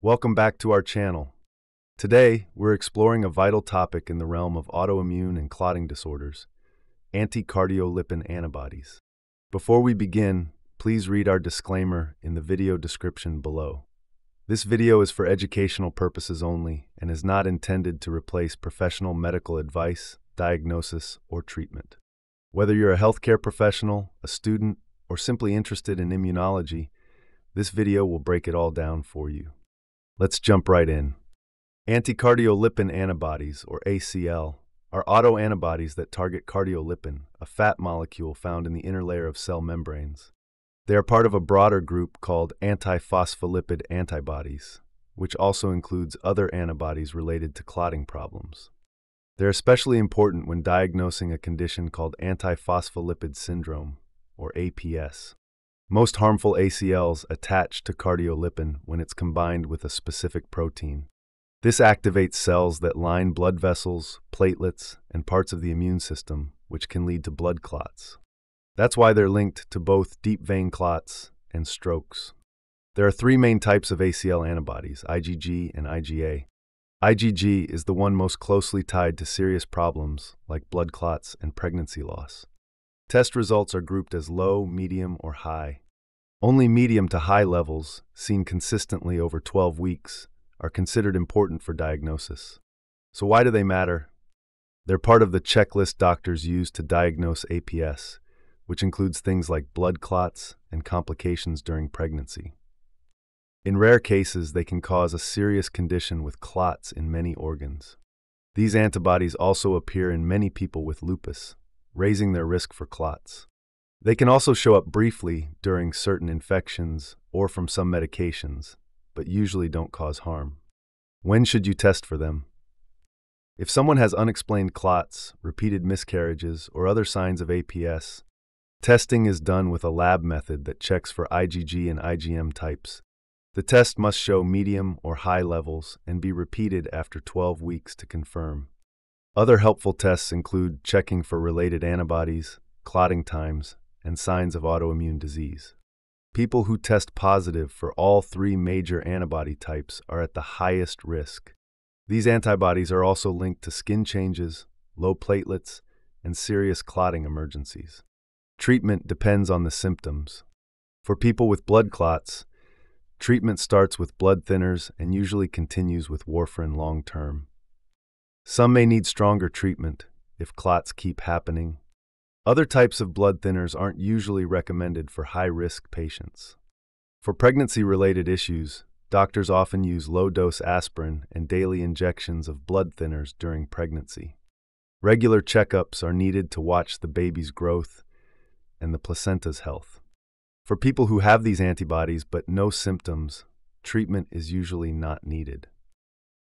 Welcome back to our channel. Today, we're exploring a vital topic in the realm of autoimmune and clotting disorders, anti-cardiolipin antibodies. Before we begin, please read our disclaimer in the video description below. This video is for educational purposes only and is not intended to replace professional medical advice, diagnosis, or treatment. Whether you're a healthcare professional, a student, or simply interested in immunology, this video will break it all down for you. Let's jump right in. Anticardiolipin antibodies, or ACL, are autoantibodies that target cardiolipin, a fat molecule found in the inner layer of cell membranes. They are part of a broader group called antiphospholipid antibodies, which also includes other antibodies related to clotting problems. They're especially important when diagnosing a condition called antiphospholipid syndrome, or APS. Most harmful ACLs attach to cardiolipin when it's combined with a specific protein. This activates cells that line blood vessels, platelets, and parts of the immune system, which can lead to blood clots. That's why they're linked to both deep vein clots and strokes. There are three main types of ACL antibodies, IgG and IgA. IgG is the one most closely tied to serious problems like blood clots and pregnancy loss. Test results are grouped as low, medium, or high. Only medium to high levels, seen consistently over 12 weeks, are considered important for diagnosis. So why do they matter? They're part of the checklist doctors use to diagnose APS, which includes things like blood clots and complications during pregnancy. In rare cases, they can cause a serious condition with clots in many organs. These antibodies also appear in many people with lupus, raising their risk for clots. They can also show up briefly during certain infections or from some medications, but usually don't cause harm. When should you test for them? If someone has unexplained clots, repeated miscarriages, or other signs of APS, testing is done with a lab method that checks for IgG and IgM types. The test must show medium or high levels and be repeated after 12 weeks to confirm. Other helpful tests include checking for related antibodies, clotting times, and signs of autoimmune disease. People who test positive for all three major antibody types are at the highest risk. These antibodies are also linked to skin changes, low platelets, and serious clotting emergencies. Treatment depends on the symptoms. For people with blood clots, treatment starts with blood thinners and usually continues with warfarin long-term. Some may need stronger treatment if clots keep happening. Other types of blood thinners aren't usually recommended for high-risk patients. For pregnancy-related issues, doctors often use low-dose aspirin and daily injections of blood thinners during pregnancy. Regular checkups are needed to watch the baby's growth and the placenta's health. For people who have these antibodies but no symptoms, treatment is usually not needed.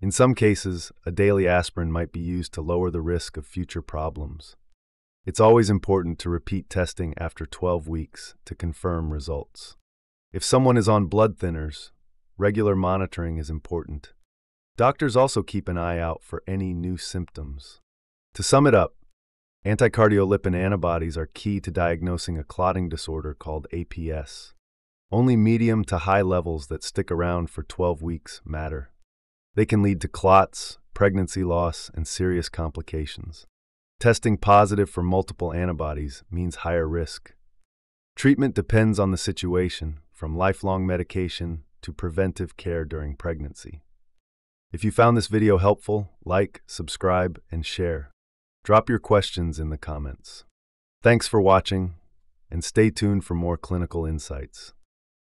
In some cases, a daily aspirin might be used to lower the risk of future problems. It's always important to repeat testing after 12 weeks to confirm results. If someone is on blood thinners, regular monitoring is important. Doctors also keep an eye out for any new symptoms. To sum it up, anticardiolipin antibodies are key to diagnosing a clotting disorder called APS. Only medium to high levels that stick around for 12 weeks matter. They can lead to clots, pregnancy loss, and serious complications. Testing positive for multiple antibodies means higher risk. Treatment depends on the situation, from lifelong medication to preventive care during pregnancy. If you found this video helpful, like, subscribe, and share. Drop your questions in the comments. Thanks for watching, and stay tuned for more clinical insights.